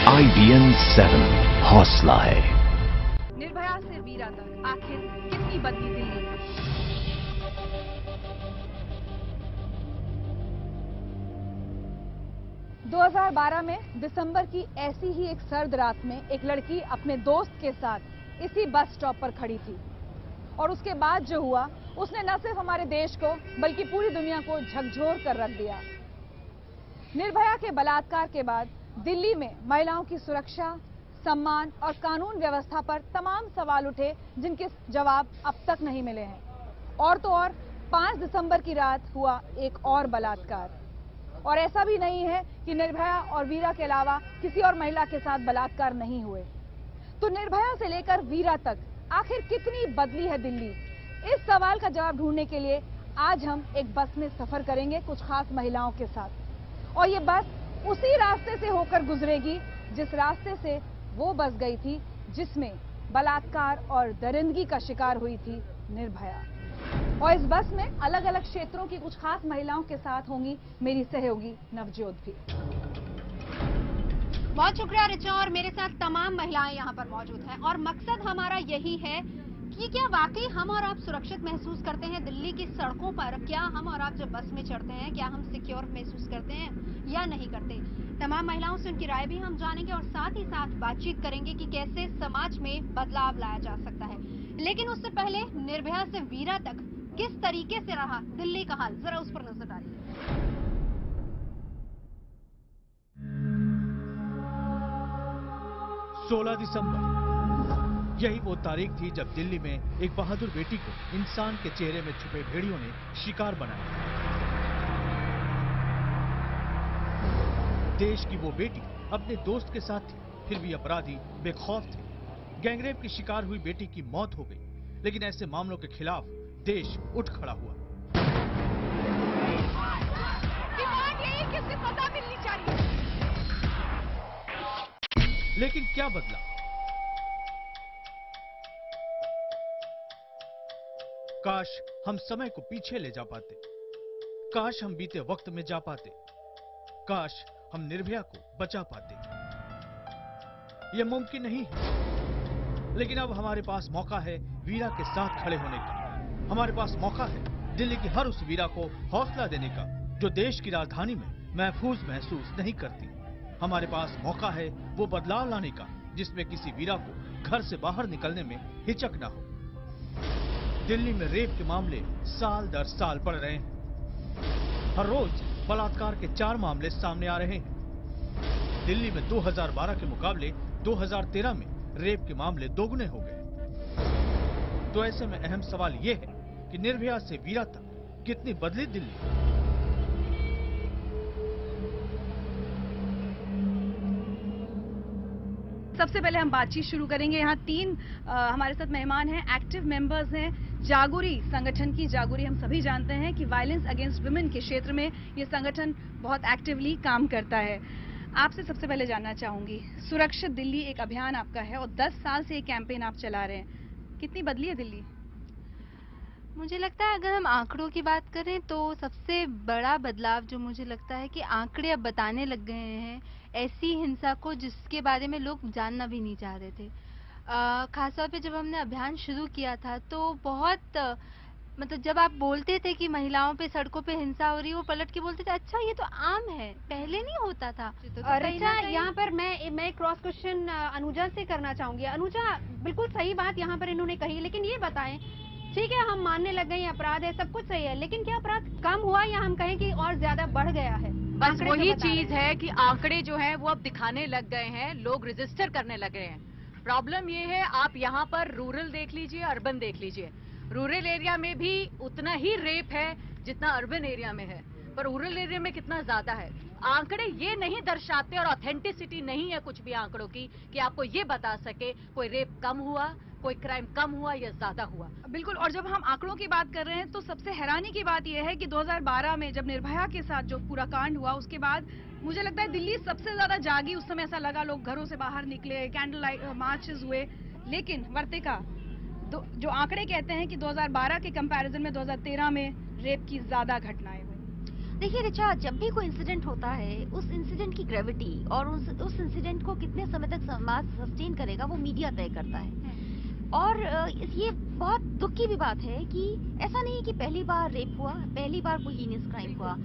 IBN 7 हौसला है। निर्भया से वीरा तक आखिर कितनी बदली दिल्ली? – 2012 में दिसंबर की ऐसी ही एक सर्द रात में एक लड़की अपने दोस्त के साथ इसी बस स्टॉप पर खड़ी थी और उसके बाद जो हुआ उसने न सिर्फ हमारे देश को बल्कि पूरी दुनिया को झकझोर कर रख दिया। निर्भया के बलात्कार के बाद दिल्ली में महिलाओं की सुरक्षा, सम्मान और कानून व्यवस्था पर तमाम सवाल उठे जिनके जवाब अब तक नहीं मिले हैं। और तो और 5 दिसंबर की रात हुआ एक और बलात्कार। और ऐसा भी नहीं है कि निर्भया और वीरा के अलावा किसी और महिला के साथ बलात्कार नहीं हुए। तो निर्भया से लेकर वीरा तक आखिर कितनी बदली है दिल्ली? इस सवाल का जवाब ढूंढने के लिए आज हम एक बस में सफर करेंगे कुछ खास महिलाओं के साथ, और ये बस उसी रास्ते से होकर गुजरेगी जिस रास्ते से वो बस गई थी जिसमें बलात्कार और दरिंदगी का शिकार हुई थी निर्भया। और इस बस में अलग अलग क्षेत्रों की कुछ खास महिलाओं के साथ होंगी मेरी सहयोगी नवजोत भी। बहुत शुक्रिया रिचा, और मेरे साथ तमाम महिलाएं यहाँ पर मौजूद हैं और मकसद हमारा यही है कि क्या वाकई हम और आप सुरक्षित महसूस करते हैं दिल्ली की सड़कों पर? क्या हम और आप जब बस में चढ़ते हैं क्या हम सिक्योर महसूस करते हैं या नहीं करते? तमाम महिलाओं से उनकी राय भी हम जानेंगे और साथ ही साथ बातचीत करेंगे कि कैसे समाज में बदलाव लाया जा सकता है। लेकिन उससे पहले निर्भया से वीरा तक किस तरीके से रहा दिल्ली का हाल, जरा उस पर नजर डालिए। 16 दिसंबर, यही वो तारीख थी जब दिल्ली में एक बहादुर बेटी को इंसान के चेहरे में छुपे भेड़ियों ने शिकार बनाया। देश की वो बेटी अपने दोस्त के साथ थी, फिर भी अपराधी बेखौफ थे। गैंगरेप की शिकार हुई बेटी की मौत हो गई, लेकिन ऐसे मामलों के खिलाफ देश उठ खड़ा हुआ। सजा मिलनी चाहिए। लेकिन क्या बदला? काश हम समय को पीछे ले जा पाते, काश हम बीते वक्त में जा पाते, काश हम निर्भया को बचा पाते। यह मुमकिन नहीं है, लेकिन अब हमारे पास मौका है वीरा के साथ खड़े होने का। हमारे पास मौका है दिल्ली की हर उस वीरा को हौसला देने का जो देश की राजधानी में महफूज महसूस नहीं करती। हमारे पास मौका है वो बदलाव लाने का जिसमें किसी वीरा को घर से बाहर निकलने में हिचक ना हो। दिल्ली में रेप के मामले साल दर साल बढ़ रहे हैं। हर रोज बलात्कार के 4 मामले सामने आ रहे हैं। दिल्ली में 2012 के मुकाबले 2013 में रेप के मामले दोगुने हो गए। तो ऐसे में अहम सवाल ये है कि निर्भया से वीरा तक कितनी बदली दिल्ली? सबसे पहले हम बातचीत शुरू करेंगे। यहाँ 3 हमारे साथ मेहमान हैं, एक्टिव मेंबर्स हैं जागुरी संगठन की। जागुरी हम सभी जानते हैं कि वायलेंस अगेंस्ट वुमेन के क्षेत्र में ये संगठन बहुत एक्टिवली काम करता है। आपसे सबसे पहले जानना चाहूंगी, सुरक्षित दिल्ली एक अभियान आपका है और 10 साल से ये कैंपेन आप चला रहे हैं, कितनी बदली है दिल्ली? मुझे लगता है अगर हम आंकड़ों की बात करें तो सबसे बड़ा बदलाव जो मुझे लगता है कि आंकड़े अब बताने लग गए हैं ऐसी हिंसा को जिसके बारे में लोग जानना भी नहीं चाह रहे थे। खासतौर पे जब हमने अभियान शुरू किया था तो बहुत मतलब जब आप बोलते थे कि महिलाओं पे सड़कों पे हिंसा हो रही है, वो पलट के बोलते थे अच्छा ये तो आम है, पहले नहीं होता था। रिचा, यहाँ पर मैं क्रॉस क्वेश्चन अनुजा से करना चाहूंगी। अनुजा, बिल्कुल सही बात यहाँ पर इन्होंने कही, लेकिन ये बताएं, ठीक है हम मानने लग गए अपराध है, सब कुछ सही है, लेकिन क्या अपराध कम हुआ या हम कहें कि और ज्यादा बढ़ गया है? बस वही चीज है कि आंकड़े जो है वो अब दिखाने लग गए हैं, लोग रजिस्टर करने लग गए हैं। प्रॉब्लम ये है, आप यहाँ पर रूरल देख लीजिए, अर्बन देख लीजिए, रूरल एरिया में भी उतना ही रेप है जितना अर्बन एरिया में है, पर रूरल एरिया में कितना ज्यादा है। आंकड़े ये नहीं दर्शाते और ऑथेंटिसिटी नहीं है कुछ भी आंकड़ों की कि आपको ये बता सके कोई रेप कम हुआ, कोई क्राइम कम हुआ या ज्यादा हुआ। बिल्कुल, और जब हम आंकड़ों की बात कर रहे हैं तो सबसे हैरानी की बात यह है कि 2012 में जब निर्भया के साथ जो पूरा कांड हुआ उसके बाद मुझे लगता है दिल्ली सबसे ज्यादा जागी। उस समय ऐसा लगा लोग घरों से बाहर निकले, कैंडल लाइट मार्चेस हुए, लेकिन वर्तिका जो आंकड़े कहते हैं कि 2012 के कंपैरिजन में 2013 में रेप की ज्यादा घटनाएं हुई। देखिए रिचा, जब भी कोई इंसिडेंट होता है, उस इंसिडेंट की ग्रेविटी और उस इंसिडेंट को कितने समय तक समाज सस्टेन करेगा वो मीडिया तय करता है। और ये बहुत दुख की भी बात है कि ऐसा नहीं है कि पहली बार रेप हुआ, पहली बार कोई हीनियस क्राइम हुआ।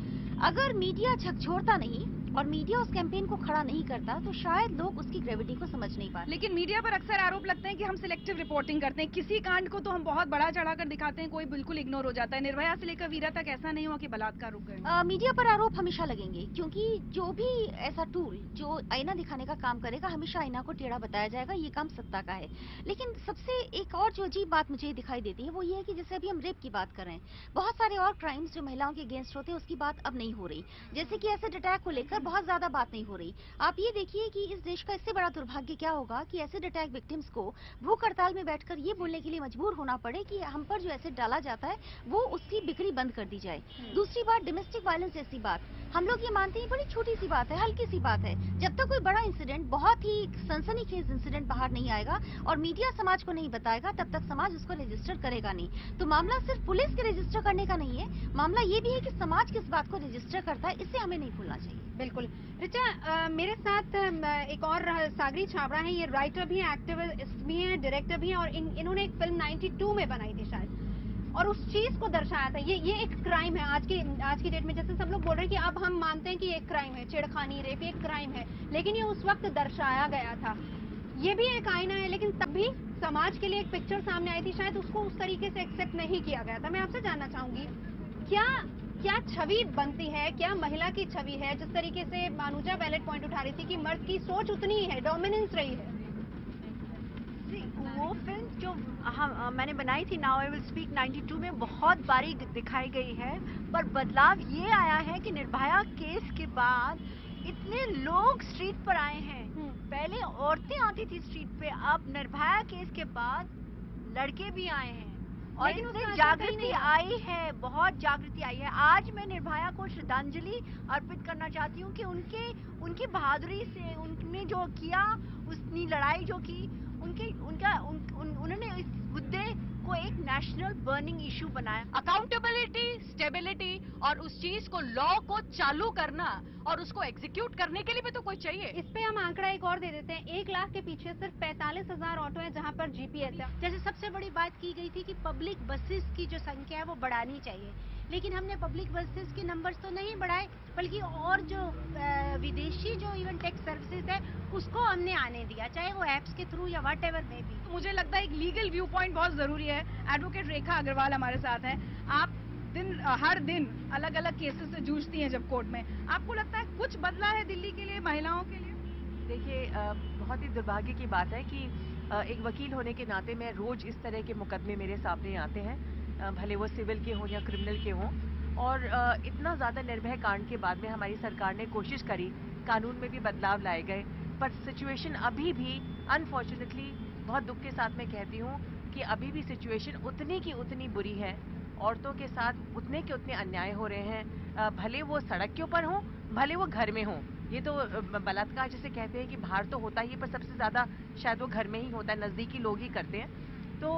अगर मीडिया झकझोरता नहीं और मीडिया उस कैंपेन को खड़ा नहीं करता तो शायद लोग उसकी ग्रेविटी को समझ नहीं पाते। लेकिन मीडिया पर अक्सर आरोप लगते हैं कि हम सिलेक्टिव रिपोर्टिंग करते हैं, किसी कांड को तो हम बहुत बड़ा चढ़ाकर दिखाते हैं, कोई बिल्कुल इग्नोर हो जाता है। निर्भया से लेकर वीरा तक ऐसा नहीं हुआ कि बलात्कार रुक गए। मीडिया पर आरोप हमेशा लगेंगे, क्योंकि जो भी ऐसा टूल जो आईना दिखाने का काम करेगा, हमेशा आईना को टेढ़ा बताया जाएगा। ये काम सत्ता का है। लेकिन सबसे एक और जो अजीब बात मुझे दिखाई देती है वो ये है कि जैसे अभी हम रेप की बात कर रहे हैं, बहुत सारे और क्राइम्स जो महिलाओं के अगेंस्ट होते हैं उसकी बात अब नहीं हो रही। जैसे कि एसिड अटैक को लेकर बहुत ज्यादा बात नहीं हो रही। आप ये देखिए कि इस देश का इससे बड़ा दुर्भाग्य क्या होगा कि एसिड अटैक विक्टिम्स को भूख हड़ताल में बैठकर ये बोलने के लिए मजबूर होना पड़े कि हम पर जो एसिड डाला जाता है वो उसकी बिक्री बंद कर दी जाए। दूसरी बात, डोमेस्टिक वायलेंस जैसी बात, हम लोग ये मानते हैं बड़ी छोटी सी बात है, हल्की सी बात है। जब तक कोई बड़ा इंसिडेंट, बहुत ही सनसनीखेज इंसिडेंट बाहर नहीं आएगा और मीडिया समाज को नहीं बताएगा, तब तक समाज उसको रजिस्टर करेगा नहीं। तो मामला सिर्फ पुलिस के रजिस्टर करने का नहीं है, मामला ये भी है कि समाज किस बात को रजिस्टर करता है, इससे हमें नहीं भूलना चाहिए। बिल्कुल। रिचा, मेरे साथ एक और सागरी छाबड़ा है, ये राइटर भी हैं, एक्टिविस्ट भी हैं, डायरेक्टर भी हैं, और इन्होंने एक फिल्म 92 में बनाई थी शायद, और उस चीज को दर्शाया था। ये एक क्राइम है आज की डेट में। जैसे सब लोग बोल रहे हैं कि अब हम मानते हैं कि ये एक क्राइम है, छेड़खानी, रेप एक क्राइम है, लेकिन ये उस वक्त दर्शाया गया था। ये भी एक आईना है, लेकिन तब भी समाज के लिए एक पिक्चर सामने आई थी, शायद उसको उस तरीके से एक्सेप्ट नहीं किया गया था। मैं आपसे जानना चाहूंगी, क्या छवि बनती है, क्या महिला की छवि है, जिस तरीके से मानुजा वैलेट पॉइंट उठा रही थी कि मर्द की सोच उतनी ही है, डोमिनेंस रही है। वो फिल्म जो मैंने बनाई थी नाउ आई विल स्पीक 92 में बहुत बारीक दिखाई गई है, पर बदलाव ये आया है कि निर्भया केस के बाद इतने लोग स्ट्रीट पर आए हैं। पहले औरतें आती थी स्ट्रीट पे, अब निर्भया केस के बाद लड़के भी आए हैं और इतनी जागृति आई है, बहुत जागृति आई है। आज मैं निर्भया को श्रद्धांजलि अर्पित करना चाहती हूँ कि उनकी बहादुरी से, उनने जो किया, उतनी लड़ाई जो की, उन्होंने इस मुद्दे को एक नेशनल बर्निंग इशू बनाया। अकाउंटेबिलिटी, स्टेबिलिटी और उस चीज को, लॉ को चालू करना और उसको एग्जीक्यूट करने के लिए भी तो कोई चाहिए। इस पे हम आंकड़ा एक और दे देते हैं, 1 लाख के पीछे सिर्फ 45,000 ऑटो है जहां पर जीपीएस है। जैसे सबसे बड़ी बात की गई थी कि पब्लिक बसेस की जो संख्या है वो बढ़ानी चाहिए, लेकिन हमने पब्लिक बसेस के नंबर्स तो नहीं बढ़ाए, बल्कि और जो विदेशी जो इवन टेक्स सर्विसेज है उसको हमने आने दिया, चाहे वो एप्स के थ्रू या व्हाट एवर में भी। मुझे लगता है एक लीगल व्यू पॉइंट बहुत जरूरी है। एडवोकेट रेखा अग्रवाल हमारे साथ हैं। आप हर दिन अलग अलग केसेस से जूझती हैं जब कोर्ट में, आपको लगता है कुछ बदला है दिल्ली के लिए, महिलाओं के लिए? देखिए, बहुत ही दुर्भाग्य की बात है कि एक वकील होने के नाते मैं रोज इस तरह के मुकदमे मेरे सामने आते हैं, भले वो सिविल के हों या क्रिमिनल के हों। और इतना ज़्यादा निर्भया कांड के बाद में हमारी सरकार ने कोशिश करी, कानून में भी बदलाव लाए गए, पर सिचुएशन अभी भी अनफॉर्चुनेटली, बहुत दुख के साथ मैं कहती हूँ कि अभी भी सिचुएशन उतनी की उतनी बुरी है। औरतों के साथ उतने के उतने अन्याय हो रहे हैं, भले वो सड़क के ऊपर हों, भले वो घर में हों। ये तो बलात्कार जिसे कहते हैं कि बाहर तो होता ही है, पर सबसे ज़्यादा शायद वो घर में ही होता है, नज़दीकी लोग ही करते हैं। तो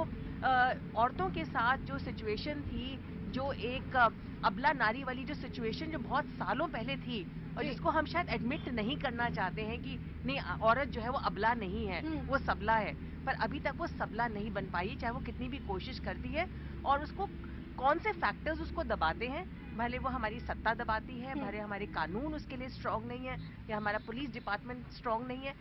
औरतों के साथ जो सिचुएशन थी, जो एक अबला नारी वाली जो सिचुएशन जो बहुत सालों पहले थी, और जिसको हम शायद एडमिट नहीं करना चाहते हैं कि नहीं, औरत जो है वो अबला नहीं है, वो सबला है, पर अभी तक वो सबला नहीं बन पाई, चाहे वो कितनी भी कोशिश करती है। और उसको कौन से फैक्टर्स उसको दबाते हैं, भले वो हमारी सत्ता दबाती है, भले हमारे कानून उसके लिए स्ट्रांग नहीं है, या हमारा पुलिस डिपार्टमेंट स्ट्रांग नहीं है,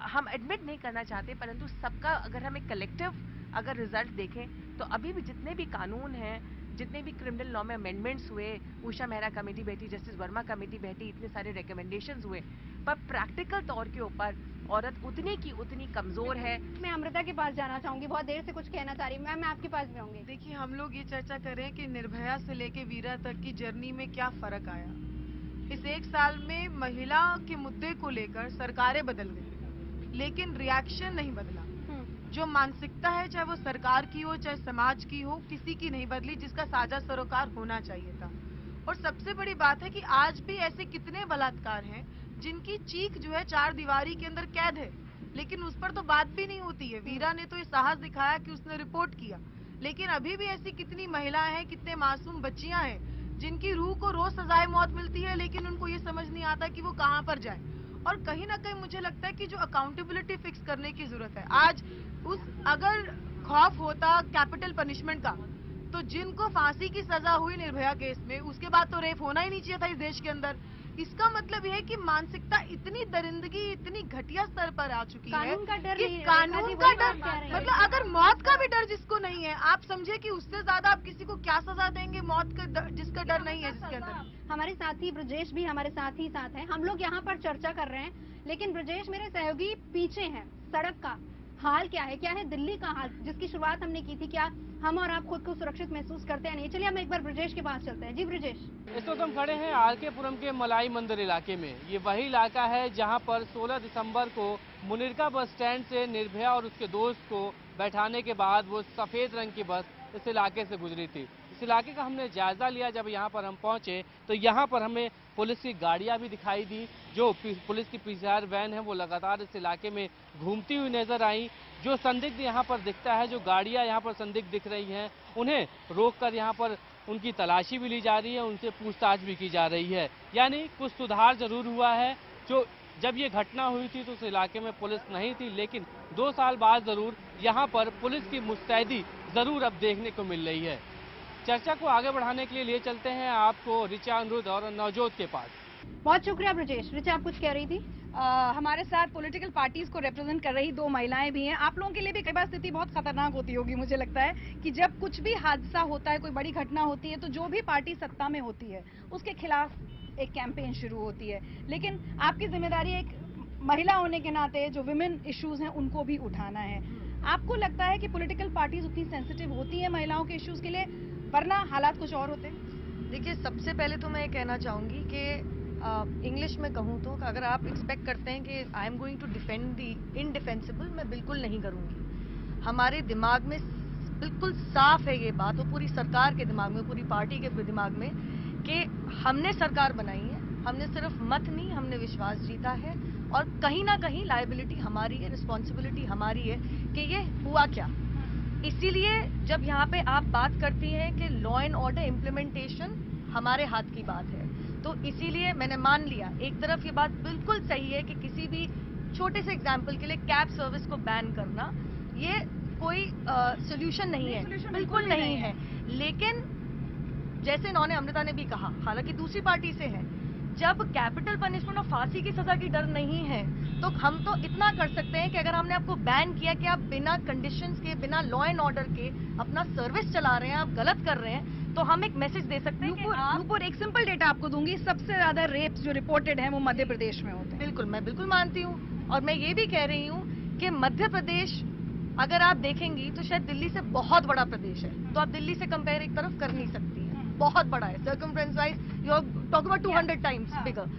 हम एडमिट नहीं करना चाहते, परंतु सबका अगर हम एक कलेक्टिव अगर रिजल्ट देखें तो अभी भी जितने भी कानून हैं, जितने भी क्रिमिनल लॉ में अमेंडमेंट्स हुए, उषा मेहरा कमेटी बैठी, जस्टिस वर्मा कमेटी बैठी, इतने सारे रिकमेंडेशंस हुए, पर प्रैक्टिकल तौर के ऊपर औरत उतनी की उतनी कमजोर है। मैं अमृता के पास जाना चाहूंगी, बहुत देर से कुछ कहना चाह रही हूँ। मैं आपके पास भी आऊंगी। देखिए, हम लोग ये चर्चा कर रहे हैं कि निर्भया से लेके वीरा तक की जर्नी में क्या फर्क आया। इस 1 साल में महिला के मुद्दे को लेकर सरकारें बदल गई, लेकिन रिएक्शन नहीं बदला। जो मानसिकता है, चाहे वो सरकार की हो चाहे समाज की हो, किसी की नहीं बदली, जिसका साझा सरोकार होना चाहिए था। और सबसे बड़ी बात है कि आज भी ऐसे कितने बलात्कार हैं जिनकी चीख जो है 4 दीवारी के अंदर कैद है, लेकिन उस पर तो बात भी नहीं होती है। वीरा ने तो ये साहस दिखाया कि उसने रिपोर्ट किया, लेकिन अभी भी ऐसी कितनी महिलाएं हैं, कितने मासूम बच्चियां हैं जिनकी रूह को रोज सजाए मौत मिलती है, लेकिन उनको ये समझ नहीं आता कि वो कहाँ पर जाए। और कहीं ना कहीं मुझे लगता है कि जो अकाउंटेबिलिटी फिक्स करने की जरूरत है। आज अगर खौफ होता कैपिटल पनिशमेंट का, तो जिनको फांसी की सजा हुई निर्भया केस में, उसके बाद तो रेप होना ही नहीं चाहिए था इस देश के अंदर। इसका मतलब यह है कि मानसिकता इतनी दरिंदगी, इतनी घटिया स्तर पर आ चुकी है कानून का डर कि नहीं है, कानून का डर, मतलब अगर मौत का भी डर जिसको नहीं है, आप समझे कि उससे ज्यादा आप किसी को क्या सजा देंगे, मौत का जिसका डर नहीं है, जिसके अंदर। हमारे साथी ब्रजेश भी हमारे साथ ही साथ हैं। हम लोग यहाँ पर चर्चा कर रहे हैं, लेकिन ब्रजेश मेरे सहयोगी पीछे हैं। सड़क का हाल क्या है दिल्ली का हाल, जिसकी शुरुआत हमने की थी, क्या हम और आप खुद को सुरक्षित महसूस करते हैं? नहीं, चलिए हम एक बार ब्रजेश के पास चलते हैं। जी ब्रजेश। इस वक्त हम खड़े हैं आर के पुरम के मलाई मंदिर इलाके में। ये वही इलाका है जहां पर 16 दिसंबर को मुनिरका बस स्टैंड से निर्भया और उसके दोस्त को बैठाने के बाद वो सफेद रंग की बस इस इलाके से गुजरी थी। इस इलाके का हमने जायजा लिया। जब यहाँ पर हम पहुंचे तो यहाँ पर हमें पुलिस की गाड़ियां भी दिखाई दी। जो पुलिस की पीसीआर वैन है वो लगातार इस इलाके में घूमती हुई नजर आई। जो संदिग्ध यहाँ पर दिखता है, जो गाड़ियां यहाँ पर संदिग्ध दिख रही हैं, उन्हें रोककर यहाँ पर उनकी तलाशी भी ली जा रही है, उनसे पूछताछ भी की जा रही है। यानी कुछ सुधार जरूर हुआ है। जो जब ये घटना हुई थी तो उस इलाके में पुलिस नहीं थी, लेकिन 2 साल बाद जरूर यहाँ पर पुलिस की मुस्तैदी जरूर अब देखने को मिल रही है। चर्चा को आगे बढ़ाने के लिए ले चलते हैं आपको रिचा, अनिरुद्ध और नवजोत के पास। बहुत शुक्रिया ब्रजेश। रिचा, आप कुछ कह रही थी? हमारे साथ पॉलिटिकल पार्टीज को रिप्रेजेंट कर रही 2 महिलाएं भी हैं। आप लोगों के लिए भी कई बार स्थिति बहुत खतरनाक होती होगी। मुझे लगता है कि जब कुछ भी हादसा होता है, कोई बड़ी घटना होती है, तो जो भी पार्टी सत्ता में होती है उसके खिलाफ एक कैंपेन शुरू होती है। लेकिन आपकी जिम्मेदारी एक महिला होने के नाते जो विमेन इश्यूज हैं उनको भी उठाना है। आपको लगता है कि पॉलिटिकल पार्टीज उतनी सेंसिटिव होती हैं महिलाओं के इश्यूज के लिए, वरना हालात कुछ और होते? देखिए, सबसे पहले तो मैं ये कहना चाहूंगी कि इंग्लिश में कहूँ तो अगर आप एक्सपेक्ट करते हैं कि I am going to defend the indefensible, मैं बिल्कुल नहीं करूंगी। हमारे दिमाग में बिल्कुल साफ है ये बात, और पूरी सरकार के दिमाग में, पूरी पार्टी के दिमाग में, कि हमने सरकार बनाई है। हमने सिर्फ मत नहीं, हमने विश्वास जीता है, और कहीं ना कहीं लायबिलिटी हमारी है, रिस्पॉन्सिबिलिटी हमारी है कि ये हुआ क्या। इसीलिए जब यहाँ पे आप बात करती हैं कि लॉ एंड ऑर्डर इम्प्लीमेंटेशन हमारे हाथ की बात है, तो इसीलिए मैंने मान लिया। एक तरफ ये बात बिल्कुल सही है कि किसी भी छोटे से एग्जाम्पल के लिए कैब सर्विस को बैन करना ये कोई सोल्यूशन नहीं है, बिल्कुल नहीं है। लेकिन जैसे इन्होंने, अमृता ने भी कहा, हालांकि दूसरी पार्टी से है, जब कैपिटल पनिशमेंट और फांसी की सजा की डर नहीं है, तो हम तो इतना कर सकते हैं कि अगर हमने आपको बैन किया कि आप बिना कंडीशंस के, बिना लॉ एंड ऑर्डर के अपना सर्विस चला रहे हैं, आप गलत कर रहे हैं, तो हम एक मैसेज दे सकते हैं कि ऊपर एक सिंपल डेटा आपको दूंगी, सबसे ज्यादा रेप जो रिपोर्टेड है वो मध्य प्रदेश में होते हैं। बिल्कुल, मैं बिल्कुल मानती हूँ, और मैं ये भी कह रही हूँ कि मध्य प्रदेश अगर आप देखेंगी तो शायद दिल्ली से बहुत बड़ा प्रदेश है, तो आप दिल्ली से कंपेयर एक तरफ कर नहीं सकती है, बहुत बड़ा है, circumference wise you talk about 200 times bigger.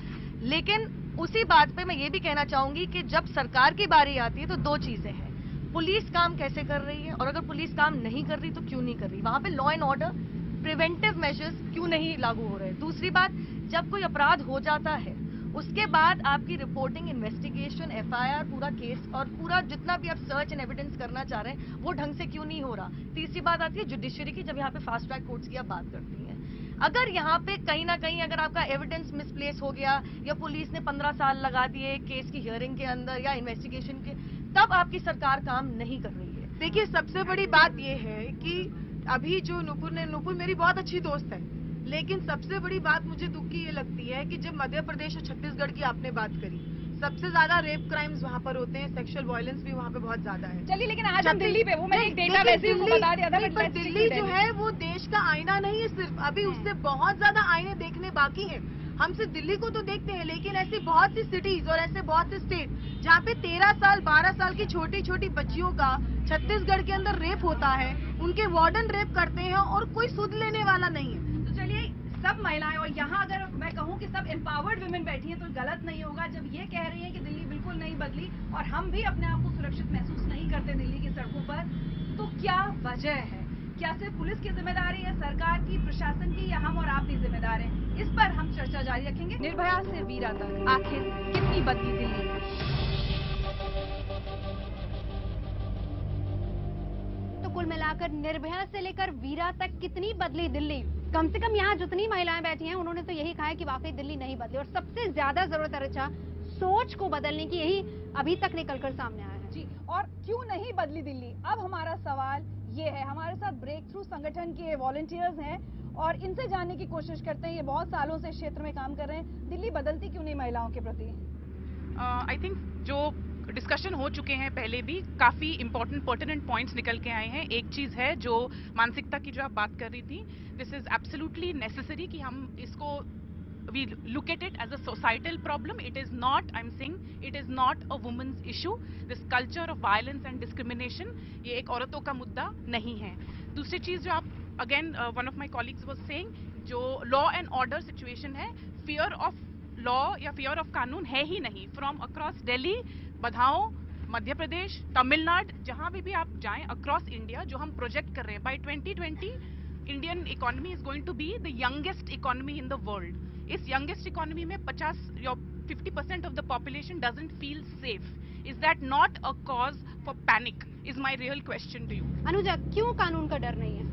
लेकिन उसी बात पे मैं ये भी कहना चाहूंगी कि जब सरकार की बारी आती है तो 2 चीजें हैं, पुलिस काम कैसे कर रही है, और अगर पुलिस काम नहीं कर रही तो क्यों नहीं कर रही, वहां पे law and order preventive measures क्यों नहीं लागू हो रहे। दूसरी बात, जब कोई अपराध हो जाता है उसके बाद आपकी रिपोर्टिंग, इन्वेस्टिगेशन, एफआईआर, पूरा केस और पूरा जितना भी आप सर्च एंड एविडेंस करना चाह रहे हैं वो ढंग से क्यों नहीं हो रहा। तीसरी बात आती है जुडिशरी की, जब यहाँ पे फास्ट ट्रैक कोर्ट्स की आप बात करती हैं, अगर यहाँ पे कहीं ना कहीं अगर आपका एविडेंस मिसप्लेस हो गया, या पुलिस ने 15 साल लगा दिए केस की हियरिंग के अंदर या इन्वेस्टिगेशन के, तब आपकी सरकार काम नहीं कर रही है। देखिए, सबसे बड़ी बात ये है कि अभी जो नुपुर मेरी बहुत अच्छी दोस्त है, लेकिन सबसे बड़ी बात मुझे दुख की ये लगती है कि जब मध्य प्रदेश और छत्तीसगढ़ की आपने बात करी, सबसे ज्यादा रेप क्राइम्स वहाँ पर होते हैं, सेक्सुअल वायलेंस भी वहाँ पे बहुत ज्यादा है। चलिए, लेकिन आज हम दिल्ली पे, वो मैंने एक डेटा वैसे ही बता दिया था, पर दिल्ली जो है वो देश का आईना नहीं है सिर्फ, अभी उससे बहुत ज्यादा आईने देखने बाकी हैं। हम सिर्फ दिल्ली को तो देखते हैं, लेकिन ऐसी बहुत सी सिटीज और ऐसे बहुत से स्टेट जहाँ पे 13 साल 12 साल की छोटी छोटी बच्चियों का छत्तीसगढ़ के अंदर रेप होता है, उनके वार्डन रेप करते हैं और कोई सुध लेने वाला नहीं है। तो चलिए, सब महिलाएं, और यहाँ अगर मैं कहूँ कि सब एम्पावर्ड वुमेन बैठी हैं तो गलत नहीं होगा जब ये कह रही हैं कि दिल्ली बिल्कुल नहीं बदली और हम भी अपने आप को सुरक्षित महसूस नहीं करते दिल्ली की सड़कों पर, तो क्या वजह है? क्या सिर्फ पुलिस की जिम्मेदारी है, सरकार की, प्रशासन की, या हम और आप भी जिम्मेदार हैं? इस पर हम चर्चा जारी रखेंगे। निर्भया से वीरा तक आखिर कितनी बदली दिल्ली? तो कुल मिलाकर निर्भया से लेकर वीरा तक कितनी बदली दिल्ली, कम से कम यहाँ जितनी महिलाएं बैठी हैं उन्होंने तो यही कहा है कि वाकई दिल्ली नहीं बदली, और सबसे ज्यादा जरूरत है ऋचा सोच को बदलने की, यही अभी तक निकलकर सामने आया है। जी, और क्यों नहीं बदली दिल्ली? अब हमारा सवाल ये है, हमारे साथ ब्रेक थ्रू संगठन के वॉलंटियर्स हैं और इनसे जानने की कोशिश करते हैं। ये बहुत सालों से इस क्षेत्र में काम कर रहे हैं, दिल्ली बदलती क्यों नहीं महिलाओं के प्रति? आई थिंक जो डिस्कशन हो चुके हैं पहले भी, काफी इंपॉर्टेंट पर्टिनेंट पॉइंट्स निकल के आए हैं। एक चीज है जो मानसिकता की जो आप बात कर रही थी, दिस इज एब्सोल्युटली नेसेसरी कि हम इसको we look at it as a societal problem. It is not, I'm saying, it is not a woman's issue. This culture of violence and discrimination, ये एक औरतों का मुद्दा नहीं है। दूसरी चीज जो आप, again, one of my colleagues was saying, जो law and order situation है, fear of law या fear of कानून है ही नहीं। From across Delhi, बधाओं, Madhya Pradesh, Tamil Nadu, जहां भी आप जाएं अक्रॉस इंडिया, जो हम प्रोजेक्ट कर रहे हैं, by 2020 Indian economy is going to be the youngest economy in the world. इस यंगेस्ट इकोनॉमी में 50 या 50% of the population doesn't feel safe. Is that not a cause for panic? Is my real question to you. Anuja, क्यों कानून का डर नहीं है?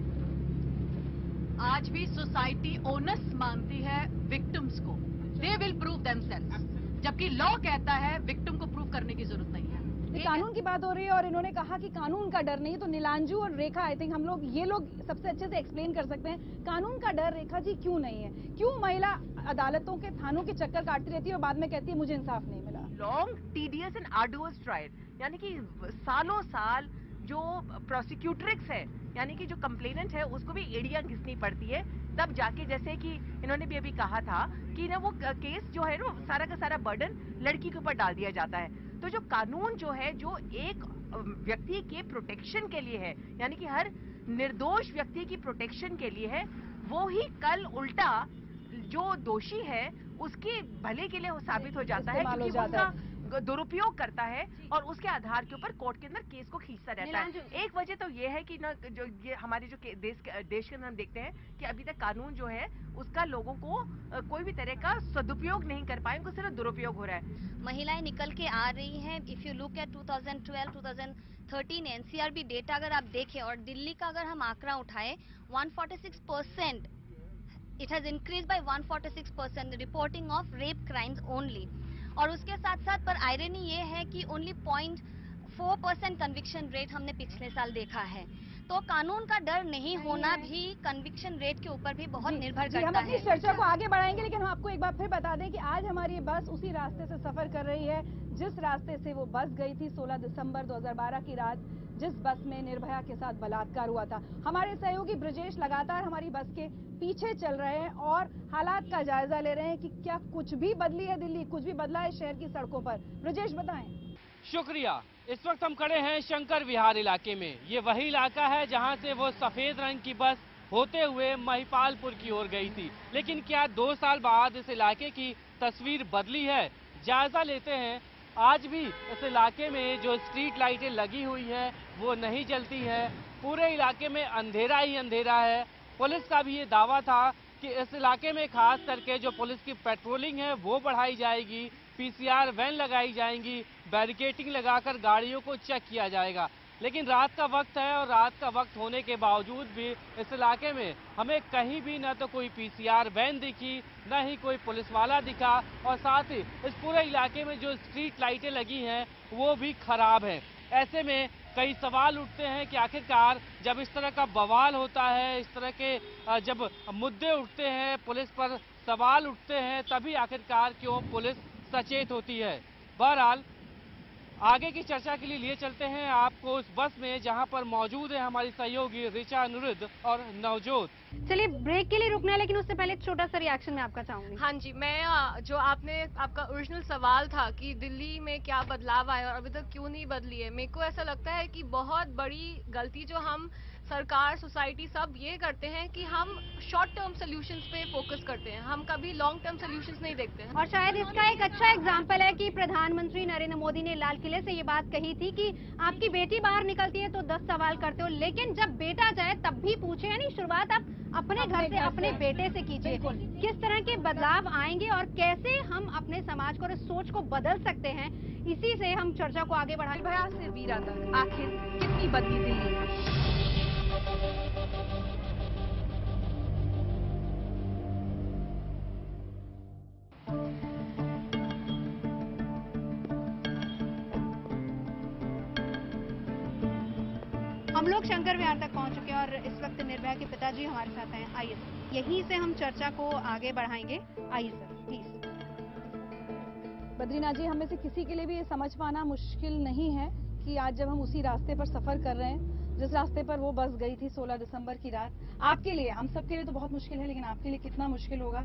आज भी सोसाइटी ओनस मानती है विक्टिम्स को, दे विल प्रूव देमसेल्व्स, जबकि लॉ कहता है विक्टिम को प्रूव करने की जरूरत नहीं है। ये कानून की बात हो रही है और इन्होंने कहा कि कानून का डर नहीं है, तो नीलांजू और रेखा, आई थिंक हम लोग, ये लोग सबसे अच्छे से एक्सप्लेन कर सकते हैं कानून का डर। रेखा जी, क्यों नहीं है? क्यों महिला अदालतों के, थानों के चक्कर काटती रहती है और बाद में कहती है मुझे इंसाफ नहीं मिला? Long, tedious and arduous trial, यानी कि सालों साल जो प्रोसिक्यूटरिक्स है, यानी कि जो कंप्लेनेंट है, उसको भी एड़ियां घिसनी पड़ती है, तब जाके, जैसे कि इन्होंने भी अभी कहा था कि ना वो केस जो है ना, सारा का सारा बर्डन लड़की के ऊपर डाल दिया जाता है। तो जो कानून जो है, जो एक व्यक्ति के प्रोटेक्शन के लिए है, यानी कि हर निर्दोष व्यक्ति की प्रोटेक्शन के लिए है, वो ही कल उल्टा जो दोषी है उसके भले के लिए साबित हो जाता है, क्योंकि वो उसका दुरुपयोग करता है और उसके आधार के ऊपर कोर्ट के अंदर केस को खींचता रहता है। एक वजह तो ये है कि ना, जो ये हमारे जो देश के अंदर हम देखते हैं कि अभी तक कानून जो है उसका लोगों को कोई भी तरह का सदुपयोग नहीं कर पाए, उनको सिर्फ दुरुपयोग हो रहा है। महिलाएं निकल के आ रही हैं। If you look at 2012, 2013 NCRB data अगर आप देखें और दिल्ली का अगर हम आंकड़ा उठाएं, 146% it has increase by 146% reporting of rape crimes only. और उसके साथ साथ पर आयरनी ये है कि ओनली 0.4% कन्विक्शन रेट हमने पिछले साल देखा है। तो कानून का डर नहीं होना भी कन्विक्शन रेट के ऊपर भी बहुत निर्भर करता है। हम अपनी चर्चा को आगे बढ़ाएंगे, लेकिन हम आपको एक बार फिर बता दें कि आज हमारी ये बस उसी रास्ते से सफर कर रही है जिस रास्ते से वो बस गई थी 16 दिसंबर 2012 की रात, जिस बस में निर्भया के साथ बलात्कार हुआ था। हमारे सहयोगी ब्रजेश लगातार हमारी बस के पीछे चल रहे हैं और हालात का जायजा ले रहे हैं कि क्या कुछ भी बदली है दिल्ली, कुछ भी बदला है शहर की सड़कों पर। ब्रजेश, बताएं। शुक्रिया। इस वक्त हम खड़े हैं शंकर विहार इलाके में। ये वही इलाका है जहां से वो सफेद रंग की बस होते हुए महिपालपुर की ओर गई थी। लेकिन क्या 2 साल बाद इस इलाके की तस्वीर बदली है? जायजा लेते हैं। आज भी इस इलाके में जो स्ट्रीट लाइटें लगी हुई है वो नहीं जलती है। पूरे इलाके में अंधेरा ही अंधेरा है। पुलिस का भी ये दावा था कि इस इलाके में खास करके जो पुलिस की पेट्रोलिंग है वो बढ़ाई जाएगी, पीसीआर वैन लगाई जाएंगी, बैरिकेडिंग लगाकर गाड़ियों को चेक किया जाएगा। लेकिन रात का वक्त है और रात का वक्त होने के बावजूद भी इस इलाके में हमें कहीं भी न तो कोई पीसीआर वैन दिखी, न ही कोई पुलिस वाला दिखा, और साथ ही इस पूरे इलाके में जो स्ट्रीट लाइटें लगी हैं वो भी खराब हैं। ऐसे में कई सवाल उठते हैं कि आखिरकार जब इस तरह का बवाल होता है, इस तरह के जब मुद्दे उठते हैं, पुलिस पर सवाल उठते हैं, तभी आखिरकार क्यों पुलिस सचेत होती है। बहरहाल आगे की चर्चा के लिए चलते हैं आपको उस बस में जहां पर मौजूद है हमारी सहयोगी ऋचा, अनिरुद्ध और नवजोत। चलिए ब्रेक के लिए रुकना है, लेकिन उससे पहले एक छोटा सा रिएक्शन मैं आपका चाहूंगी। हाँ जी, मैं जो आपका ओरिजिनल सवाल था कि दिल्ली में क्या बदलाव आया और अभी तक क्यों नहीं बदली है, मेरे को ऐसा लगता है कि बहुत बड़ी गलती जो हम सरकार, सोसाइटी सब ये करते हैं कि हम शॉर्ट टर्म सोल्यूशंस पे फोकस करते हैं, हम कभी लॉन्ग टर्म सोल्यूशंस नहीं देखते हैं। और शायद इसका एक अच्छा एग्जाम्पल है कि प्रधानमंत्री नरेंद्र मोदी ने लाल किले से ये बात कही थी कि आपकी बेटी बाहर निकलती है तो 10 सवाल करते हो, लेकिन जब बेटा जाए तब भी पूछे। यानी शुरुआत आप अपने घर से, अपने बेटे से कीजिए। किस तरह के बदलाव आएंगे और कैसे हम अपने समाज को और सोच को बदल सकते हैं, इसी से हम चर्चा को आगे बढ़ाएं। निर्भया से वीरा तक आखिर कितनी बदली दिल्ली? लोग शंकर विहार तक पहुंच चुके हैं और इस वक्त निर्भया के पिताजी हमारे साथ हैं। आइए सर, यहीं से हम चर्चा को आगे बढ़ाएंगे। आइए सर प्लीज। बद्रीनाथ जी, हमें से किसी के लिए भी ये समझ पाना मुश्किल नहीं है कि आज जब हम उसी रास्ते पर सफर कर रहे हैं जिस रास्ते पर वो बस गई थी 16 दिसंबर की रात, आपके लिए, हम सबके लिए तो बहुत मुश्किल है, लेकिन आपके लिए कितना मुश्किल होगा।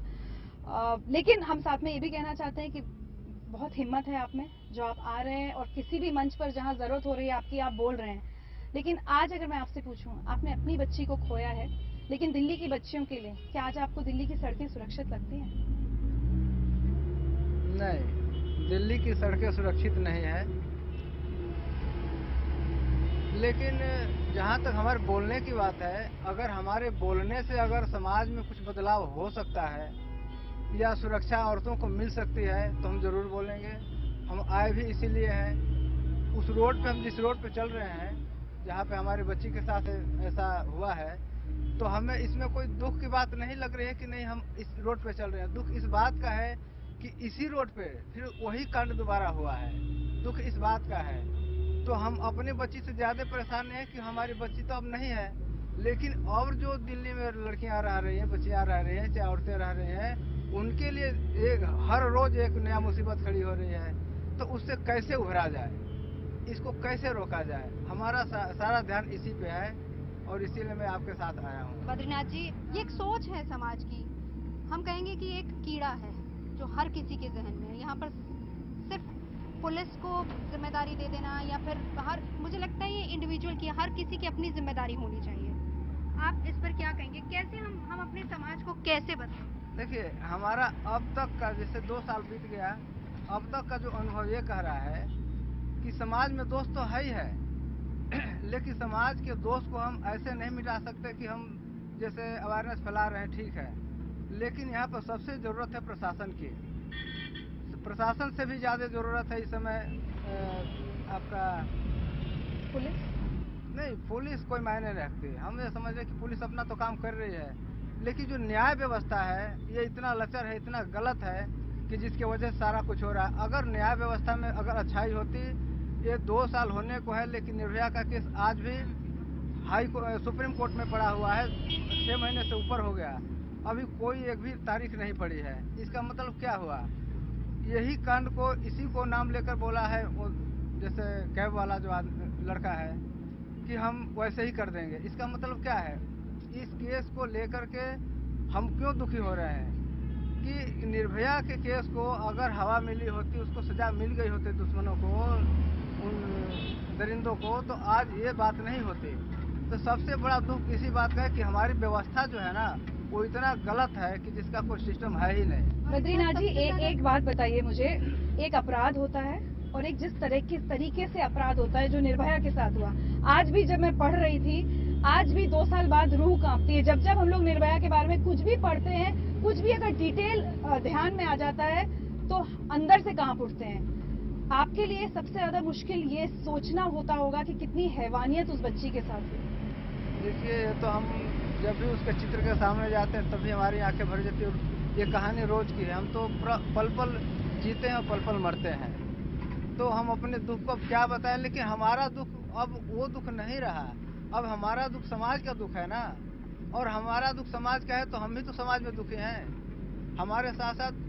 लेकिन हम साथ में ये भी कहना चाहते हैं कि बहुत हिम्मत है आप में, जो आप आ रहे हैं और किसी भी मंच पर जहां जरूरत हो रही है आपकी, आप बोल रहे हैं। लेकिन आज अगर मैं आपसे पूछूं, आपने अपनी बच्ची को खोया है, लेकिन दिल्ली की बच्चियों के लिए क्या आज आपको दिल्ली की सड़कें सुरक्षित लगती हैं? नहीं, दिल्ली की सड़कें सुरक्षित नहीं है, लेकिन जहाँ तक हमारे बोलने की बात है, अगर हमारे बोलने से अगर समाज में कुछ बदलाव हो सकता है या सुरक्षा औरतों को मिल सकती है तो हम जरूर बोलेंगे। हम आए भी इसीलिए हैं। उस रोड पे, हम जिस रोड पे चल रहे हैं जहाँ पे हमारी बच्ची के साथ ऐसा हुआ है, तो हमें इसमें कोई दुख की बात नहीं लग रही है कि नहीं हम इस रोड पे चल रहे हैं। दुख इस बात का है कि इसी रोड पे फिर वही कांड दोबारा हुआ है। दुख इस बात का है। तो हम अपनी बच्ची से ज्यादा परेशान हैं कि हमारी बच्ची तो अब नहीं है, लेकिन और जो दिल्ली में लड़कियां रह रही हैं, बच्चियां रह रही हैं, चाहे औरतें रह रही हैं, उनके लिए हर रोज एक नया मुसीबत खड़ी हो रही है। तो उससे कैसे उभरा जाए, इसको कैसे रोका जाए, हमारा सारा ध्यान इसी पे है और इसीलिए मैं आपके साथ आया हूँ। बद्रीनाथ जी, ये एक सोच है समाज की, हम कहेंगे कि एक कीड़ा है जो हर किसी के जहन में है। यहाँ पर सिर्फ पुलिस को जिम्मेदारी दे देना या फिर मुझे लगता है ये इंडिविजुअल की, हर किसी की अपनी जिम्मेदारी होनी चाहिए। आप इस पर क्या कहेंगे? कैसे हम अपने समाज को कैसे बदलें? देखिए, हमारा अब तक का, जैसे 2 साल बीत गया, अब तक का जो अनुभव ये कह रहा है कि समाज में दोष तो है ही है, लेकिन समाज के दोष को हम ऐसे नहीं मिटा सकते कि हम जैसे अवेयरनेस फैला रहे हैं, ठीक है, लेकिन यहाँ पर सबसे जरूरत है प्रशासन की। प्रशासन से भी ज्यादा जरूरत है इस समय आपका पुलिस। नहीं, पुलिस कोई मायने नहीं रखती। हम ये समझ रहे कि पुलिस अपना तो काम कर रही है, लेकिन जो न्याय व्यवस्था है ये इतना लचर है, इतना गलत है कि जिसकी वजह से सारा कुछ हो रहा है। अगर न्याय व्यवस्था में अगर अच्छाई होती, ये 2 साल होने को है, लेकिन निर्भया का केस आज भी सुप्रीम कोर्ट में पड़ा हुआ है, 6 महीने से ऊपर हो गया, अभी कोई एक भी तारीख नहीं पड़ी है। इसका मतलब क्या हुआ? यही कांड को, इसी को नाम लेकर बोला है वो जैसे कैब वाला जो लड़का है कि हम वैसे ही कर देंगे। इसका मतलब क्या है? इस केस को लेकर के हम क्यों दुखी हो रहे हैं कि निर्भया के केस को अगर हवा मिली होती, उसको सजा मिल गई होती दुश्मनों को, उन दरिंदों को, तो आज ये बात नहीं होती। तो सबसे बड़ा दुख इसी बात का है कि हमारी व्यवस्था जो है ना, वो इतना गलत है कि जिसका कोई सिस्टम है ही नहीं। बद्रीनाथ जी, एक बात बताइए मुझे, एक अपराध होता है और एक जिस तरीके से अपराध होता है जो निर्भया के साथ हुआ। आज भी जब मैं पढ़ रही थी, आज भी 2 साल बाद रूह कांपती है जब हम लोग निर्भया के बारे में कुछ भी पढ़ते हैं, कुछ भी अगर डिटेल ध्यान में आ जाता है तो अंदर से कांप उठते हैं। आपके लिए सबसे ज्यादा मुश्किल ये सोचना होता होगा कि कितनी हैवानियत उस बच्ची के साथ हुई। देखिए, ये तो हम जब भी उसके चित्र के सामने जाते हैं तभी हमारी आंखें भर जाती है। ये कहानी रोज की है, हम तो पल पल जीते हैं और पल पल मरते हैं, तो हम अपने दुख को क्या बताएं। लेकिन हमारा दुख अब वो दुख नहीं रहा, अब हमारा दुख समाज का दुख है ना, और हमारा दुख समाज का है तो हम भी तो समाज में दुखी हैं। हमारे साथ साथ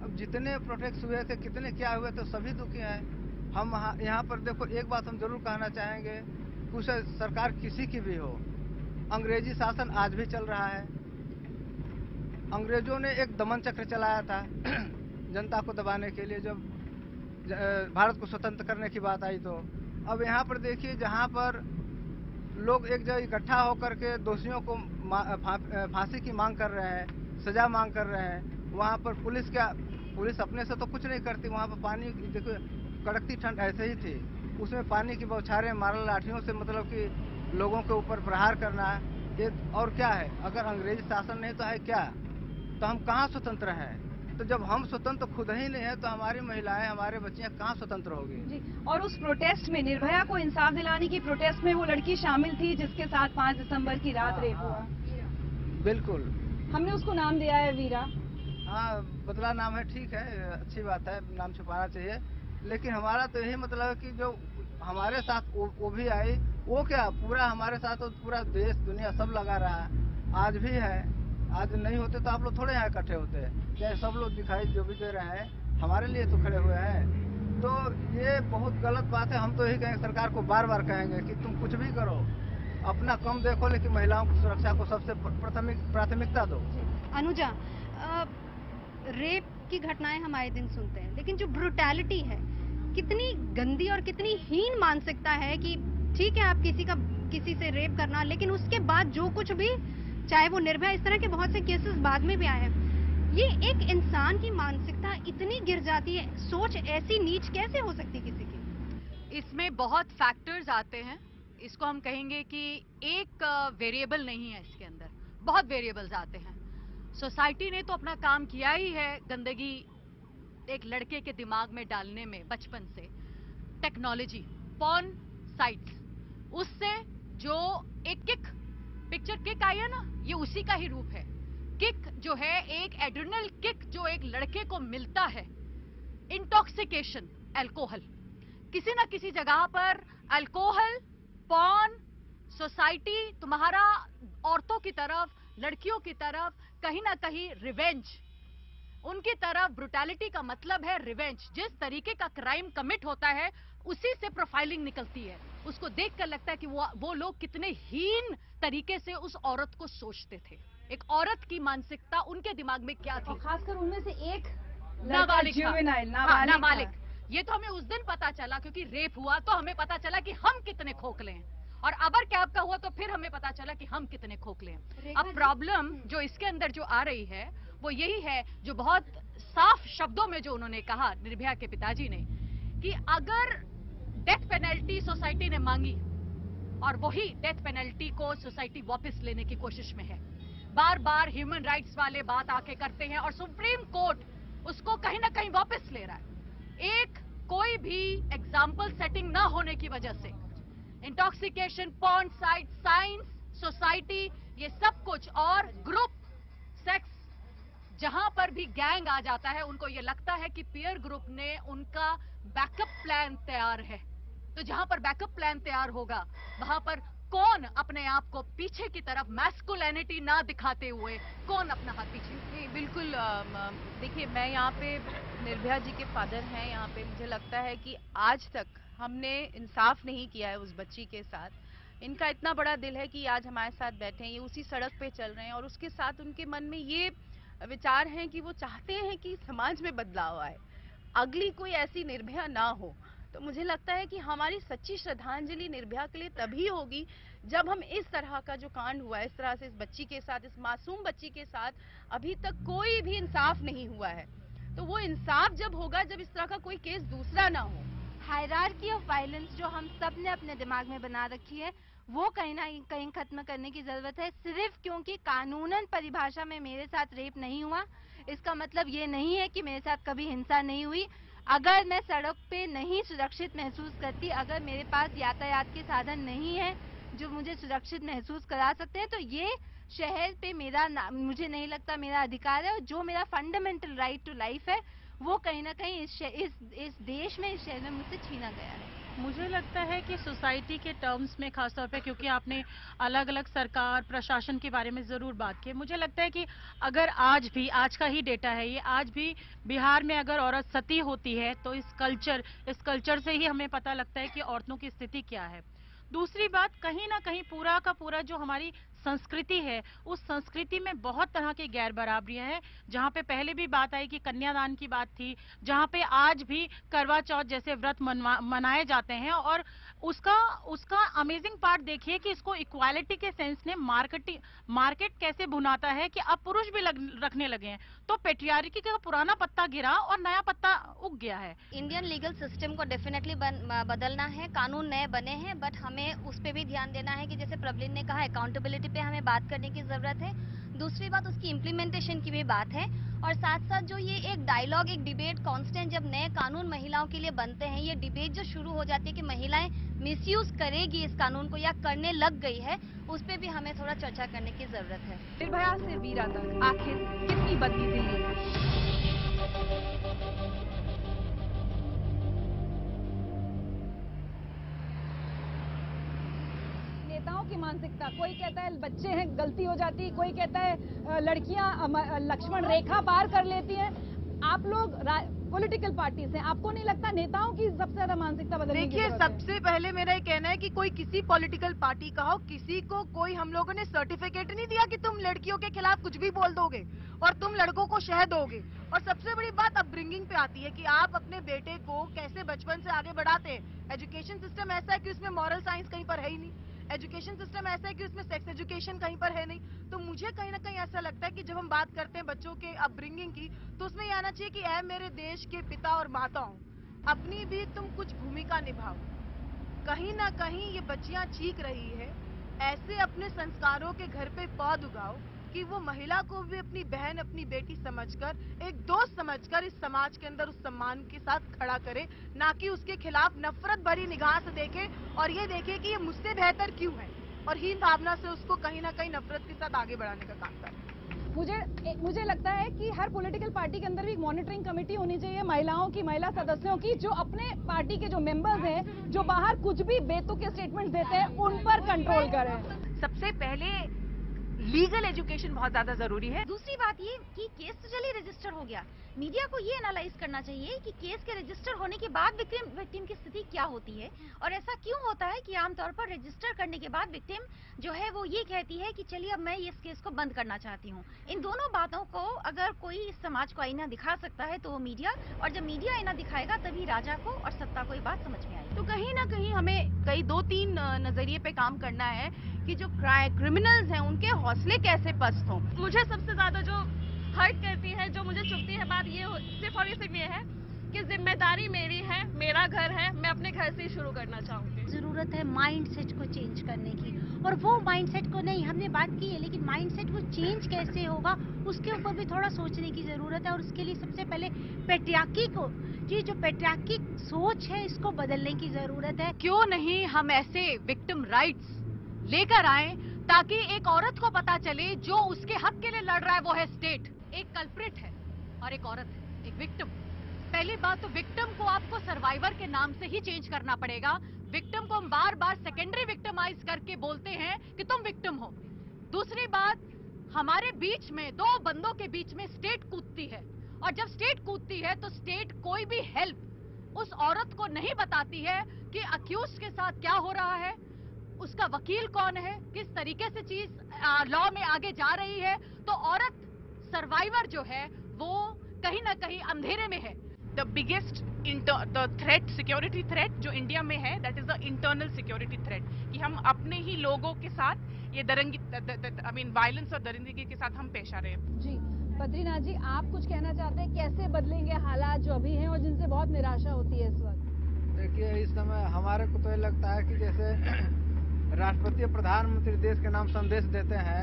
अब जितने प्रोटेक्ट हुए थे, कितने क्या हुए थे, सभी दुखी हैं। हम यहाँ पर देखो, एक बात हम जरूर कहना चाहेंगे, कुछ सरकार किसी की भी हो, अंग्रेजी शासन आज भी चल रहा है। अंग्रेजों ने एक दमन चक्र चलाया था जनता को दबाने के लिए, जब भारत को स्वतंत्र करने की बात आई। तो अब यहाँ पर देखिए, जहाँ पर लोग एक जगह इकट्ठा होकर के दोषियों को फांसी की मांग कर रहे हैं, सजा मांग कर रहे हैं, वहाँ पर पुलिस अपने से तो कुछ नहीं करती। वहाँ पर पानी, देखो कड़कती ठंड ऐसे ही थी, उसमें पानी की बौछारें मारल लाठियों से, मतलब कि लोगों के ऊपर प्रहार करना, ये और क्या है? अगर अंग्रेजी शासन नहीं तो है क्या? तो हम कहाँ स्वतंत्र हैं? तो जब हम स्वतंत्र खुद ही नहीं है तो हमारी महिलाएं, हमारे बच्चियां कहाँ स्वतंत्र होगी? जी, और उस प्रोटेस्ट में, निर्भया को इंसाफ दिलाने की प्रोटेस्ट में वो लड़की शामिल थी जिसके साथ 5 दिसंबर की रात रेप हुआ। बिल्कुल, हमने उसको नाम दिया है वीरा। हाँ, बदला नाम है, ठीक है, अच्छी बात है, नाम छुपाना चाहिए, लेकिन हमारा तो यही मतलब है कि जो हमारे साथ वो भी आई, वो क्या पूरा हमारे साथ तो पूरा देश दुनिया सब लगा रहा है, आज भी है। आज नहीं होते तो आप लोग थोड़े यहाँ इकट्ठे होते हैं, चाहे सब लोग दिखाई जो भी दे रहे हैं हमारे लिए तो खड़े हुए हैं। तो ये बहुत गलत बात है। हम तो यही कहेंगे, सरकार को बार बार कहेंगे कि तुम कुछ भी करो, अपना कम देखो, लेकिन महिलाओं की सुरक्षा को सबसे प्राथमिकता दो। अनुजा, रेप की घटनाएं हम आए दिन सुनते हैं, लेकिन जो ब्रुटैलिटी है, कितनी गंदी और कितनी हीन मानसिकता है कि ठीक है आप किसी से रेप करना, लेकिन उसके बाद जो कुछ भी, चाहे वो निर्भया, इस तरह के बहुत से केसेस बाद में भी आए हैं। ये एक इंसान की मानसिकता इतनी गिर जाती है, सोच ऐसी नीच कैसे हो सकती किसी की? इसमें बहुत फैक्टर्स आते हैं। इसको हम कहेंगे कि एक वेरिएबल नहीं है, इसके अंदर बहुत वेरिएबल्स आते हैं। सोसाइटी ने तो अपना काम किया ही है गंदगी एक लड़के के दिमाग में डालने में बचपन से। टेक्नोलॉजी, पॉर्न साइट्स, उससे जो एक किक, पिक्चर किक आई है ना, ये उसी का ही रूप है। किक जो है, एक एड्रेनल किक जो एक लड़के को मिलता है। इंटॉक्सिकेशन, अल्कोहल, किसी ना किसी जगह पर अल्कोहल, पॉर्न, सोसाइटी तुम्हारा औरतों की तरफ, लड़कियों की तरफ कहीं ना कहीं रिवेंज, उनकी तरफ ब्रुटैलिटी का मतलब है रिवेंज। जिस तरीके का क्राइम कमिट होता है उसी से प्रोफाइलिंग निकलती है। उसको देखकर लगता है कि वो लोग कितने हीन तरीके से उस औरत को सोचते थे। एक औरत की मानसिकता उनके दिमाग में क्या थी, खासकर उनमें से एक नाबालिग। ये तो हमें उस दिन पता चला क्योंकि रेप हुआ तो हमें पता चला कि हम कितने खोखले हैं, और अबर कैब का हुआ तो फिर हमें पता चला कि हम कितने खोखले हैं। अब प्रॉब्लम जो इसके अंदर जो आ रही है वो यही है, जो बहुत साफ शब्दों में जो उन्होंने कहा निर्भया के पिताजी ने, कि अगर डेथ पेनल्टी सोसाइटी ने मांगी और वही डेथ पेनल्टी को सोसाइटी वापस लेने की कोशिश में है। बार बार ह्यूमन राइट्स वाले बात आके करते हैं और सुप्रीम कोर्ट उसको कहीं ना कहीं वापस ले रहा है। एक कोई भी एग्जाम्पल सेटिंग ना होने की वजह से intoxication, porn site, science, society, ये सब कुछ, और ग्रुप सेक्स, जहां पर भी गैंग आ जाता है उनको ये लगता है कि पीयर ग्रुप ने उनका बैकअप प्लान तैयार है। तो जहां पर बैकअप प्लान तैयार होगा वहां पर कौन अपने आप को पीछे की तरफ मैस्कुलिनिटी ना दिखाते हुए कौन अपना हाथ पीछे। बिल्कुल। देखिए, मैं यहाँ पे निर्भया जी के फादर हैं, यहाँ पे मुझे लगता है कि आज तक हमने इंसाफ नहीं किया है उस बच्ची के साथ। इनका इतना बड़ा दिल है कि आज हमारे साथ बैठे हैं, ये उसी सड़क पे चल रहे हैं, और उसके साथ उनके मन में ये विचार हैं कि वो चाहते हैं कि समाज में बदलाव आए, अगली कोई ऐसी निर्भया ना हो। तो मुझे लगता है कि हमारी सच्ची श्रद्धांजलि निर्भया के लिए तभी होगी जब हम इस तरह का जो कांड हुआ है, इस तरह से इस बच्ची के साथ, इस मासूम बच्ची के साथ अभी तक कोई भी इंसाफ नहीं हुआ है, तो वो इंसाफ जब होगा जब इस तरह का कोई केस दूसरा ना हो। हायरार्की ऑफ वायलेंस जो हम सब ने अपने दिमाग में बना रखी है, वो कहीं ना कहीं खत्म करने की जरूरत है। सिर्फ क्योंकि कानूनन परिभाषा में मेरे साथ रेप नहीं हुआ, इसका मतलब ये नहीं है कि मेरे साथ कभी हिंसा नहीं हुई। अगर मैं सड़क पे नहीं सुरक्षित महसूस करती, अगर मेरे पास यातायात के साधन नहीं है जो मुझे सुरक्षित महसूस करा सकते हैं, तो ये शहर पे मुझे नहीं लगता मेरा अधिकार है। और जो मेरा फंडामेंटल राइट टू लाइफ है, वो कहीं ना कहीं इस देश में, इस शहर में मुझसे छीना गया है। मुझे लगता है कि सोसाइटी के टर्म्स में, खासतौर पे क्योंकि आपने अलग अलग सरकार, प्रशासन के बारे में ज़रूर बात की, मुझे लगता है कि अगर आज भी, आज का ही डेटा है ये, आज भी बिहार में अगर औरत सती होती है तो इस कल्चर से ही हमें पता लगता है कि औरतों की स्थिति क्या है। दूसरी बात, कहीं ना कहीं पूरा का पूरा जो हमारी संस्कृति है, उस संस्कृति में बहुत तरह की गैर बराबरियां हैं। जहाँ पे पहले भी बात आई कि कन्यादान की बात थी, जहाँ पे आज भी करवा चौथ जैसे व्रत मनाए जाते हैं, और उसका अमेजिंग पार्ट देखिए कि इसको इक्वालिटी के सेंस ने मार्केट कैसे भुनाता है कि अब पुरुष भी रखने लगे हैं। तो पेट्रियार्की का पुराना पत्ता गिरा और नया पत्ता उग गया है। इंडियन लीगल सिस्टम को डेफिनेटली बदलना है, कानून नए बने हैं, बट हमें उस पर भी ध्यान देना है कि जैसे प्रबलिन ने कहा, अकाउंटेबिलिटी पे हमें बात करने की जरूरत है। दूसरी बात, उसकी इम्प्लीमेंटेशन की भी बात है, और साथ साथ जो ये एक डायलॉग, एक डिबेट कांस्टेंट जब नए कानून महिलाओं के लिए बनते हैं, ये डिबेट जो शुरू हो जाती है कि महिलाएं मिसयूज करेगी इस कानून को या करने लग गई है, उस पे भी हमें थोड़ा चर्चा करने की जरूरत है। निर्भया से वीरा तक आखिर कितनी बदली दिल्ली? नेताओं की मानसिकता, कोई कहता है बच्चे हैं गलती हो जाती, कोई कहता है लड़कियां लक्ष्मण रेखा पार कर लेती हैं। आप लोग पॉलिटिकल पार्टीज हैं, आपको नहीं लगता नेताओं की सबसे ज्यादा मानसिकता बदलने की देखिए, जरूरत है? सबसे पहले मेरा ये कहना है कि कोई किसी पॉलिटिकल पार्टी का हो, किसी को कोई हम लोगों ने सर्टिफिकेट नहीं दिया कि तुम लड़कियों के खिलाफ कुछ भी बोल दोगे और तुम लड़कों को शह दोगे। और सबसे बड़ी बात अपब्रिंगिंग पे आती है कि आप अपने बेटे को कैसे बचपन से आगे बढ़ाते हैं। एजुकेशन सिस्टम ऐसा है कि उसमें मॉरल साइंस कहीं पर है ही नहीं, एजुकेशन सिस्टम ऐसा है कि उसमें सेक्स एजुकेशन कहीं पर है नहीं। तो मुझे कहीं ना कहीं ऐसा लगता है कि जब हम बात करते हैं बच्चों के अपब्रिंगिंग की, तो उसमें ये आना चाहिए कि ऐ मेरे देश के पिता और माताओं, अपनी भी तुम कुछ भूमिका निभाओ। कहीं ना कहीं ये बच्चियां चीख रही है, ऐसे अपने संस्कारों के घर पे पौध उगाओ कि वो महिला को भी अपनी बहन, अपनी बेटी समझकर, एक दोस्त समझकर इस समाज के अंदर उस सम्मान के साथ खड़ा करे, ना कि उसके खिलाफ नफरत भरी निगाह से देखे और ये देखे कि ये मुझसे बेहतर क्यों है, और हीन भावना से उसको कहीं ना कहीं नफरत के साथ आगे बढ़ाने का काम करे। मुझे लगता है कि हर पॉलिटिकल पार्टी के अंदर भी एक मॉनिटरिंग कमेटी होनी चाहिए महिलाओं की, महिला सदस्यों की, जो अपने पार्टी के जो मेंबर्स हैं, जो बाहर कुछ भी बेतुके स्टेटमेंट्स देते हैं, उन पर कंट्रोल करें। सबसे पहले लीगल एजुकेशन बहुत ज्यादा जरूरी है। दूसरी बात ये कि केस तो चलिए रजिस्टर हो गया, मीडिया को ये एनालाइज करना चाहिए कि केस के रजिस्टर होने के बाद विक्टिम की स्थिति क्या होती है, और ऐसा क्यों होता है कि आमतौर पर रजिस्टर करने के बाद विक्टिम जो है वो ये कहती है कि चलिए अब मैं इस केस को बंद करना चाहती हूँ। इन दोनों बातों को अगर कोई इस समाज को आईना दिखा सकता है तो वो मीडिया, और जब मीडिया आईना दिखाएगा तभी राजा को और सत्ता को ये बात समझ में आएगी। तो कहीं ना कहीं हमें कई 2-3 नजरिए पे काम करना है कि जो क्रिमिनल्स हैं उनके हौसले कैसे पस्त हों। मुझे सबसे ज्यादा जो हर्ट करती है, जो मुझे चुभती है बात ये सिर्फ और सिर्फ ये है कि जिम्मेदारी मेरी है, मेरा घर है, मैं अपने घर से ही शुरू करना चाहूंगी। जरूरत है माइंडसेट को चेंज करने की, और वो माइंडसेट को नहीं, हमने बात की है लेकिन माइंडसेट को चेंज कैसे होगा उसके ऊपर भी थोड़ा सोचने की जरूरत है। और उसके लिए सबसे पहले पैट्रियार्की को, ये जो पैट्रियार्की सोच है इसको बदलने की जरूरत है। क्यों नहीं हम ऐसे विक्टिम राइट्स लेकर आए ताकि एक औरत को पता चले जो उसके हक के लिए लड़ रहा है वो है स्टेट, एक कल्प्रिट है और एक औरत है, एक विक्टिम। पहली बात तो विक्टिम को आपको सर्वाइवर के नाम से ही चेंज करना पड़ेगा। विक्टिम को हम बार बार सेकेंडरी विक्टिमाइज करके बोलते हैं कि तुम विक्टिम हो। दूसरी बात, हमारे बीच में दो बंदों के बीच में स्टेट कूदती है, और जब स्टेट कूदती है तो स्टेट कोई भी हेल्प उस औरत को नहीं बताती है कि अक्यूज के साथ क्या हो रहा है, उसका वकील कौन है, किस तरीके से चीज लॉ में आगे जा रही है। तो औरत सर्वाइवर जो है वो कहीं ना कहीं अंधेरे में है। The biggest threat, security threat जो इंडिया में है, that is the internal security threat, कि हम अपने ही लोगों के साथ ये वायलेंस और दरिंदगी के साथ हम पेश आ रहे हैं। जी बद्रीनाथ जी, आप कुछ कहना चाहते हैं, कैसे बदलेंगे हालात जो अभी हैं और जिनसे बहुत निराशा होती है इस वक्त? देखिए, इस समय हमारे को तो ये लगता है कि जैसे राष्ट्रपति और प्रधानमंत्री देश के नाम संदेश देते हैं,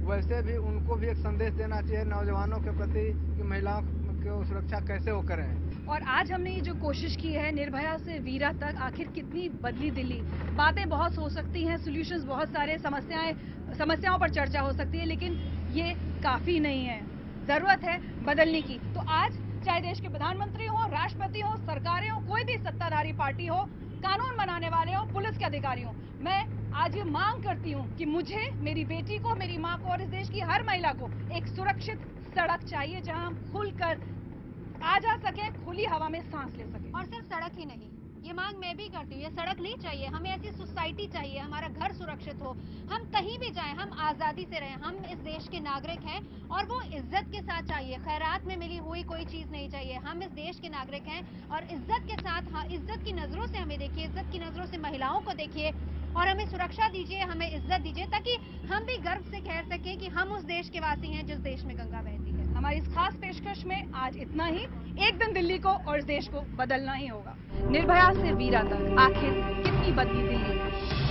वैसे भी उनको भी एक संदेश देना चाहिए नौजवानों के प्रति कि महिलाओं की सुरक्षा कैसे वो करें। और आज हमने ये जो कोशिश की है निर्भया से वीरा तक, आखिर कितनी बदली दिल्ली। बातें बहुत हो सकती हैं, सॉल्यूशंस बहुत सारे, समस्याओं पर चर्चा हो सकती है, लेकिन ये काफी नहीं है, जरूरत है बदलने की। तो आज चाहे देश के प्रधानमंत्री हो, राष्ट्रपति हो, सरकारें हो, कोई भी सत्ताधारी पार्टी हो, कानून बनाने वाले हो, पुलिस के अधिकारी हो, मैं आज ये मांग करती हूँ कि मुझे, मेरी बेटी को, मेरी माँ को और इस देश की हर महिला को एक सुरक्षित सड़क चाहिए जहाँ हम खुलकर आ जा सके, खुली हवा में सांस ले सके। और सिर्फ सड़क ही नहीं, ये मांग मैं भी करती हूँ, ये सड़क नहीं चाहिए, हमें ऐसी सोसाइटी चाहिए, हमारा घर सुरक्षित हो, हम कहीं भी जाएं, हम आजादी से रहें, हम इस देश के नागरिक हैं और वो इज्जत के साथ चाहिए, खैरात में मिली हुई कोई चीज नहीं चाहिए। हम इस देश के नागरिक हैं और इज्जत के साथ, हाँ, इज्जत की नजरों से हमें देखिए, इज्जत की नजरों से महिलाओं को देखिए और हमें सुरक्षा दीजिए, हमें इज्जत दीजिए, ताकि हम भी गर्व से कह सकें कि हम उस देश के वासी हैं जिस देश में गंगा बहती है। हमारी इस खास पेशकश में आज इतना ही। एक दिन दिल्ली को और इस देश को बदलना ही होगा। निर्भया से वीरा तक, आखिर कितनी बदली दिल्ली।